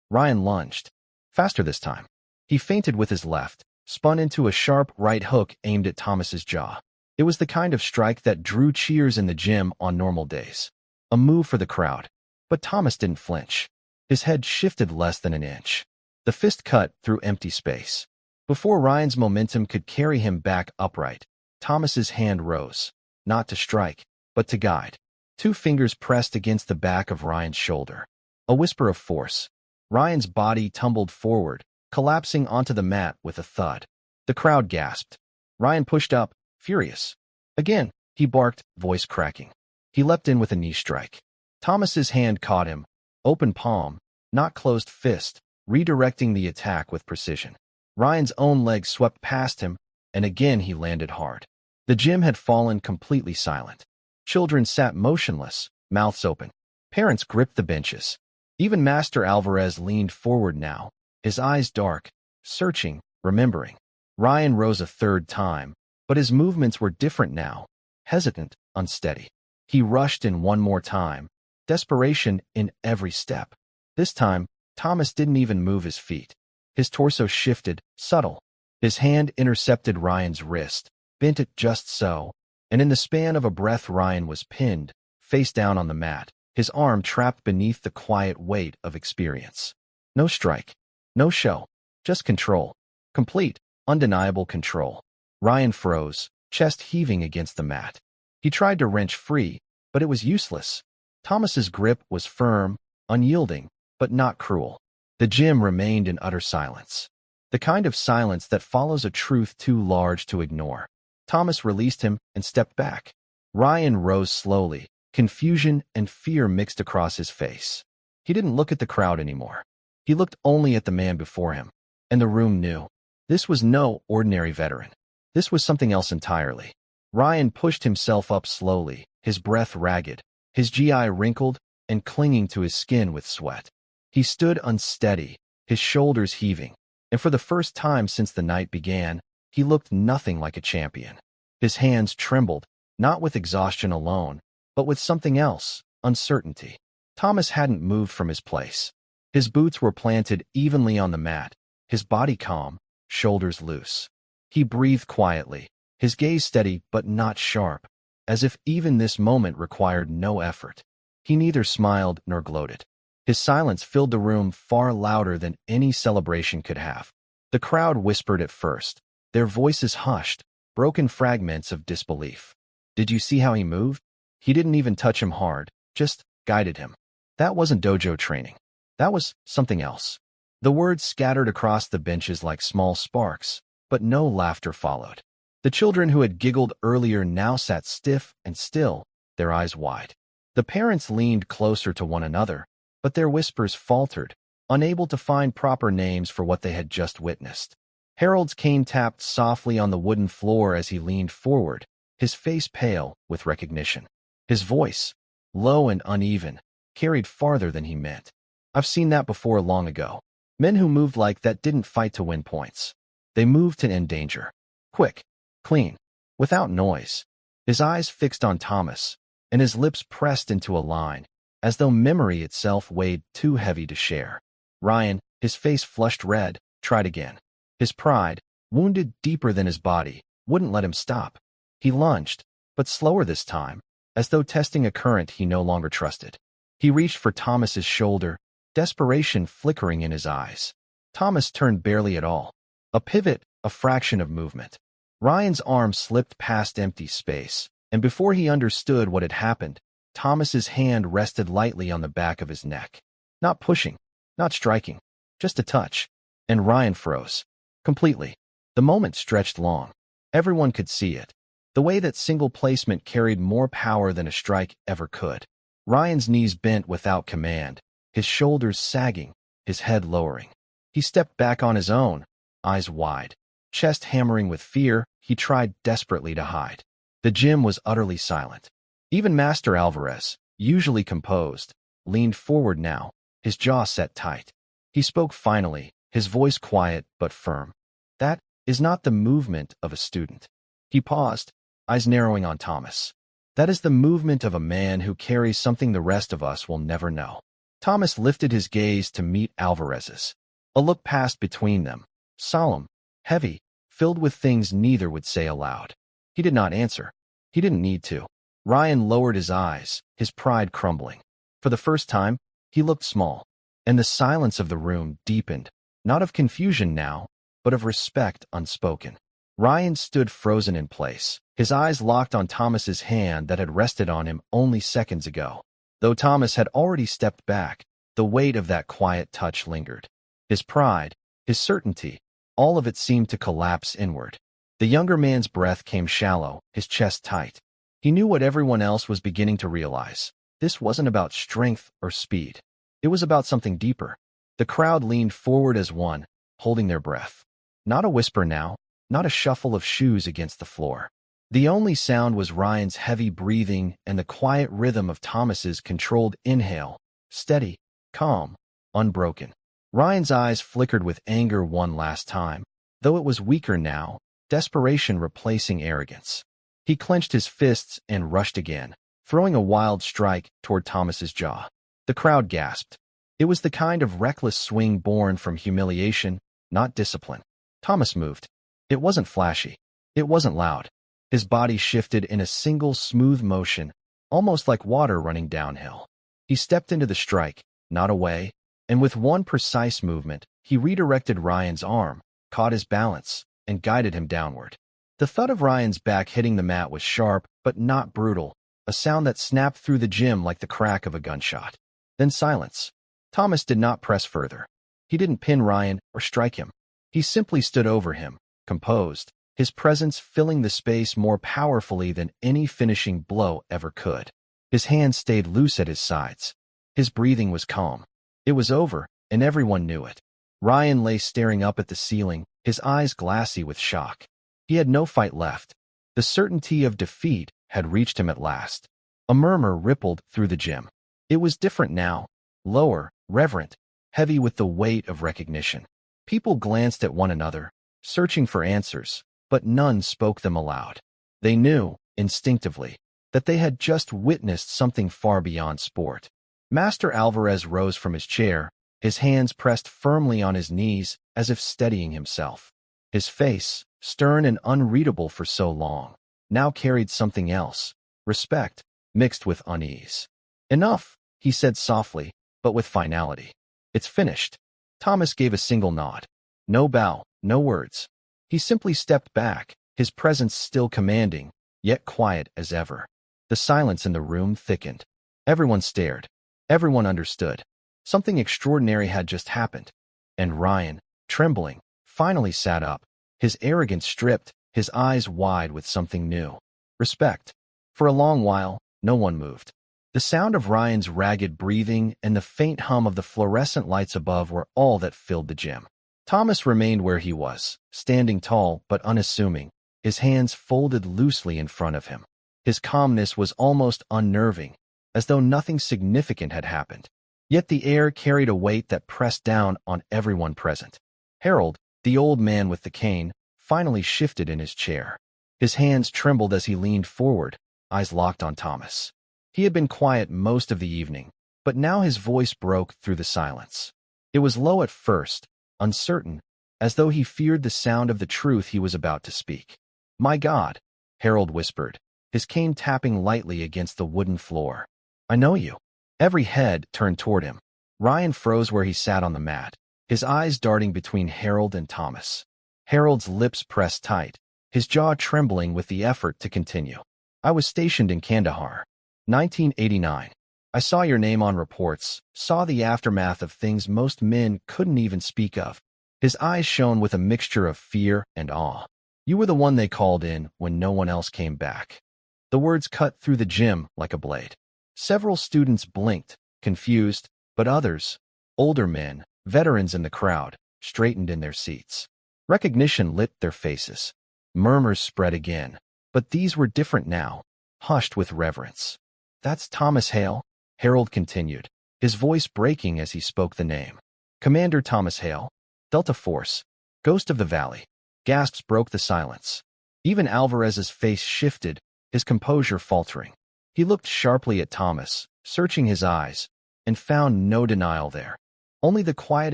Ryan lunged. Faster this time. He feinted with his left, spun into a sharp right hook aimed at Thomas's jaw. It was the kind of strike that drew cheers in the gym on normal days. A move for the crowd. But Thomas didn't flinch. His head shifted less than an inch. The fist cut through empty space. Before Ryan's momentum could carry him back upright, Thomas's hand rose, not to strike, but to guide. Two fingers pressed against the back of Ryan's shoulder. A whisper of force. Ryan's body tumbled forward, collapsing onto the mat with a thud. The crowd gasped. Ryan pushed up, furious. Again, he barked, voice cracking. He leapt in with a knee strike. Thomas's hand caught him, open palm, not closed fist, redirecting the attack with precision. Ryan's own leg swept past him, and again he landed hard. The gym had fallen completely silent. Children sat motionless, mouths open. Parents gripped the benches. Even Master Alvarez leaned forward now, his eyes dark, searching, remembering. Ryan rose a third time, but his movements were different now, hesitant, unsteady. He rushed in one more time, desperation in every step. This time, Thomas didn't even move his feet. His torso shifted, subtle. His hand intercepted Ryan's wrist, bent it just so, and in the span of a breath Ryan was pinned, face down on the mat, his arm trapped beneath the quiet weight of experience. No strike, no show, just control. Complete, undeniable control. Ryan froze, chest heaving against the mat. He tried to wrench free, but it was useless. Thomas's grip was firm, unyielding, but not cruel. The gym remained in utter silence. The kind of silence that follows a truth too large to ignore. Thomas released him and stepped back. Ryan rose slowly, confusion and fear mixed across his face. He didn't look at the crowd anymore. He looked only at the man before him, and the room knew. This was no ordinary veteran. This was something else entirely. Ryan pushed himself up slowly, his breath ragged, his GI wrinkled and clinging to his skin with sweat. He stood unsteady, his shoulders heaving, and for the first time since the night began, he looked nothing like a champion. His hands trembled, not with exhaustion alone, but with something else, uncertainty. Thomas hadn't moved from his place. His boots were planted evenly on the mat, his body calm, shoulders loose. He breathed quietly, his gaze steady but not sharp, as if even this moment required no effort. He neither smiled nor gloated. His silence filled the room far louder than any celebration could have. The crowd whispered at first, their voices hushed, broken fragments of disbelief. Did you see how he moved? He didn't even touch him hard, just guided him. That wasn't dojo training. That was something else. The words scattered across the benches like small sparks, but no laughter followed. The children who had giggled earlier now sat stiff and still, their eyes wide. The parents leaned closer to one another, but their whispers faltered, unable to find proper names for what they had just witnessed. Harold's cane tapped softly on the wooden floor as he leaned forward, his face pale with recognition. His voice, low and uneven, carried farther than he meant. I've seen that before long ago. Men who moved like that didn't fight to win points. They moved to end danger. Quick, clean, without noise. His eyes fixed on Thomas, and his lips pressed into a line, as though memory itself weighed too heavy to share. Ryan, his face flushed red, tried again. His pride, wounded deeper than his body, wouldn't let him stop. He lunged, but slower this time, as though testing a current he no longer trusted. He reached for Thomas's shoulder, desperation flickering in his eyes. Thomas turned barely at all. A pivot, a fraction of movement. Ryan's arm slipped past empty space, and before he understood what had happened, Thomas's hand rested lightly on the back of his neck. Not pushing, not striking, just a touch. And Ryan froze. Completely. The moment stretched long. Everyone could see it. The way that single placement carried more power than a strike ever could. Ryan's knees bent without command, his shoulders sagging, his head lowering. He stepped back on his own, eyes wide. Chest hammering with fear, he tried desperately to hide. The gym was utterly silent. Even Master Alvarez, usually composed, leaned forward now, his jaw set tight. He spoke finally, his voice quiet but firm. That is not the movement of a student. He paused, eyes narrowing on Thomas. That is the movement of a man who carries something the rest of us will never know. Thomas lifted his gaze to meet Alvarez's. A look passed between them, solemn, heavy, filled with things neither would say aloud. He did not answer. He didn't need to. Ryan lowered his eyes, his pride crumbling. For the first time, he looked small, and the silence of the room deepened, not of confusion now, but of respect unspoken. Ryan stood frozen in place, his eyes locked on Thomas's hand that had rested on him only seconds ago. Though Thomas had already stepped back, the weight of that quiet touch lingered. His pride, his certainty, all of it seemed to collapse inward. The younger man's breath came shallow, his chest tight. He knew what everyone else was beginning to realize. This wasn't about strength or speed. It was about something deeper. The crowd leaned forward as one, holding their breath. Not a whisper now, not a shuffle of shoes against the floor. The only sound was Ryan's heavy breathing and the quiet rhythm of Thomas's controlled inhale, steady, calm, unbroken. Ryan's eyes flickered with anger one last time, though it was weaker now, desperation replacing arrogance. He clenched his fists and rushed again, throwing a wild strike toward Thomas's jaw. The crowd gasped. It was the kind of reckless swing born from humiliation, not discipline. Thomas moved. It wasn't flashy. It wasn't loud. His body shifted in a single smooth motion, almost like water running downhill. He stepped into the strike, not away, and with one precise movement, he redirected Ryan's arm, caught his balance, and guided him downward. The thud of Ryan's back hitting the mat was sharp, but not brutal, a sound that snapped through the gym like the crack of a gunshot. Then silence. Thomas did not press further. He didn't pin Ryan or strike him. He simply stood over him, composed, his presence filling the space more powerfully than any finishing blow ever could. His hands stayed loose at his sides. His breathing was calm. It was over, and everyone knew it. Ryan lay staring up at the ceiling, his eyes glassy with shock. He had no fight left. The certainty of defeat had reached him at last. A murmur rippled through the gym. It was different now, lower, reverent, heavy with the weight of recognition. People glanced at one another, searching for answers, but none spoke them aloud. They knew, instinctively, that they had just witnessed something far beyond sport. Master Alvarez rose from his chair, his hands pressed firmly on his knees as if steadying himself. His face, stern and unreadable for so long, now carried something else, respect, mixed with unease. "Enough," he said softly, but with finality. "It's finished." Thomas gave a single nod. No bow, no words. He simply stepped back, his presence still commanding, yet quiet as ever. The silence in the room thickened. Everyone stared. Everyone understood. Something extraordinary had just happened. And Ryan, trembling, finally sat up, his arrogance stripped, his eyes wide with something new. Respect. For a long while, no one moved. The sound of Ryan's ragged breathing and the faint hum of the fluorescent lights above were all that filled the gym. Thomas remained where he was, standing tall but unassuming, his hands folded loosely in front of him. His calmness was almost unnerving, as though nothing significant had happened. Yet the air carried a weight that pressed down on everyone present. Harold, the old man with the cane, finally shifted in his chair. His hands trembled as he leaned forward, eyes locked on Thomas. He had been quiet most of the evening, but now his voice broke through the silence. It was low at first, uncertain, as though he feared the sound of the truth he was about to speak. "My God," Harold whispered, his cane tapping lightly against the wooden floor. "I know you." Every head turned toward him. Ryan froze where he sat on the mat, his eyes darting between Harold and Thomas. Harold's lips pressed tight, his jaw trembling with the effort to continue. "I was stationed in Kandahar. 1989. I saw your name on reports, saw the aftermath of things most men couldn't even speak of." His eyes shone with a mixture of fear and awe. "You were the one they called in when no one else came back." The words cut through the gym like a blade. Several students blinked, confused, but others, older men, veterans in the crowd, straightened in their seats. Recognition lit their faces. Murmurs spread again, but these were different now, hushed with reverence. "That's Thomas Hale," Harold continued, his voice breaking as he spoke the name. "Commander Thomas Hale, Delta Force, Ghost of the Valley." Gasps broke the silence. Even Alvarez's face shifted, his composure faltering. He looked sharply at Thomas, searching his eyes, and found no denial there. Only the quiet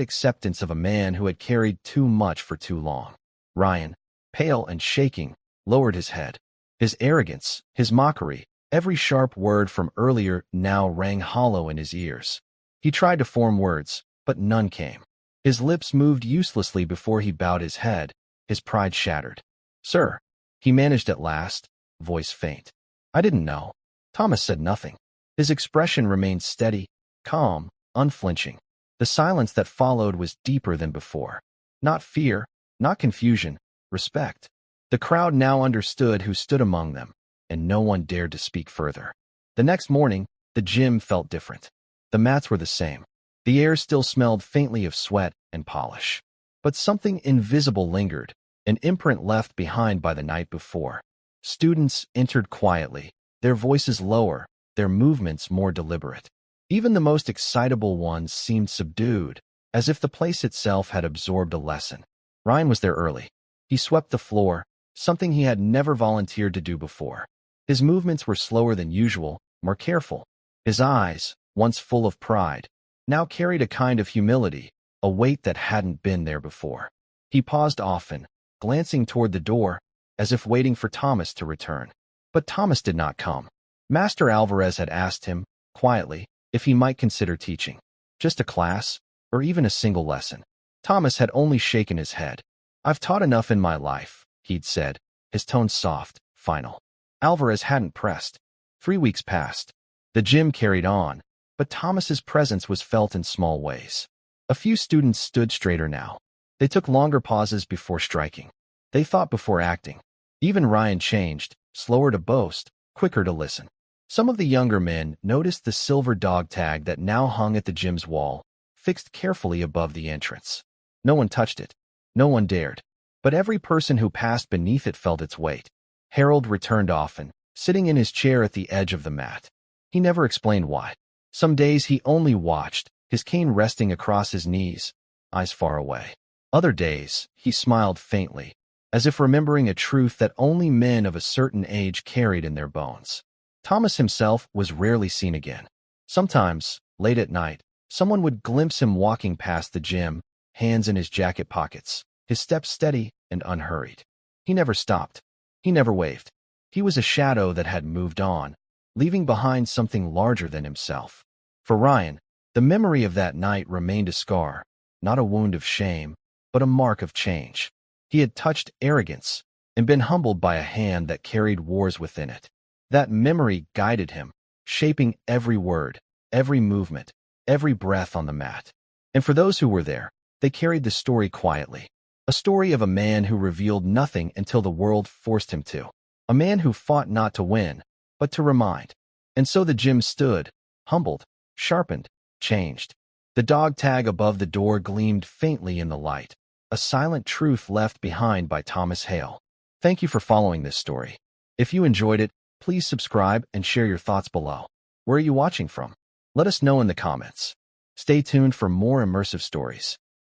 acceptance of a man who had carried too much for too long. Ryan, pale and shaking, lowered his head. His arrogance, his mockery, every sharp word from earlier now rang hollow in his ears. He tried to form words, but none came. His lips moved uselessly before he bowed his head, his pride shattered. "Sir," he managed at last, voice faint. "I didn't know." Thomas said nothing. His expression remained steady, calm, unflinching. The silence that followed was deeper than before. Not fear, not confusion, respect. The crowd now understood who stood among them, and no one dared to speak further. The next morning, the gym felt different. The mats were the same. The air still smelled faintly of sweat and polish. But something invisible lingered, an imprint left behind by the night before. Students entered quietly, their voices lower, their movements more deliberate. Even the most excitable ones seemed subdued, as if the place itself had absorbed a lesson. Ryan was there early. He swept the floor, something he had never volunteered to do before. His movements were slower than usual, more careful. His eyes, once full of pride, now carried a kind of humility, a weight that hadn't been there before. He paused often, glancing toward the door, as if waiting for Thomas to return. But Thomas did not come. Master Alvarez had asked him, quietly, if he might consider teaching. Just a class, or even a single lesson. Thomas had only shaken his head. "I've taught enough in my life," he'd said, his tone soft, final. Alvarez hadn't pressed. 3 weeks passed. The gym carried on, but Thomas's presence was felt in small ways. A few students stood straighter now. They took longer pauses before striking. They thought before acting. Even Ryan changed, slower to boast, quicker to listen. Some of the younger men noticed the silver dog tag that now hung at the gym's wall, fixed carefully above the entrance. No one touched it. No one dared. But every person who passed beneath it felt its weight. Harold returned often, sitting in his chair at the edge of the mat. He never explained why. Some days he only watched, his cane resting across his knees, eyes far away. Other days, he smiled faintly, as if remembering a truth that only men of a certain age carried in their bones. Thomas himself was rarely seen again. Sometimes, late at night, someone would glimpse him walking past the gym, hands in his jacket pockets, his steps steady and unhurried. He never stopped. He never waved. He was a shadow that had moved on, leaving behind something larger than himself. For Ryan, the memory of that night remained a scar, not a wound of shame, but a mark of change. He had touched arrogance and been humbled by a hand that carried wars within it. That memory guided him, shaping every word, every movement, every breath on the mat. And for those who were there, they carried the story quietly. A story of a man who revealed nothing until the world forced him to. A man who fought not to win, but to remind. And so the gym stood, humbled, sharpened, changed. The dog tag above the door gleamed faintly in the light, a silent truth left behind by Thomas Hale. Thank you for following this story. If you enjoyed it, please subscribe and share your thoughts below. Where are you watching from? Let us know in the comments. Stay tuned for more immersive stories.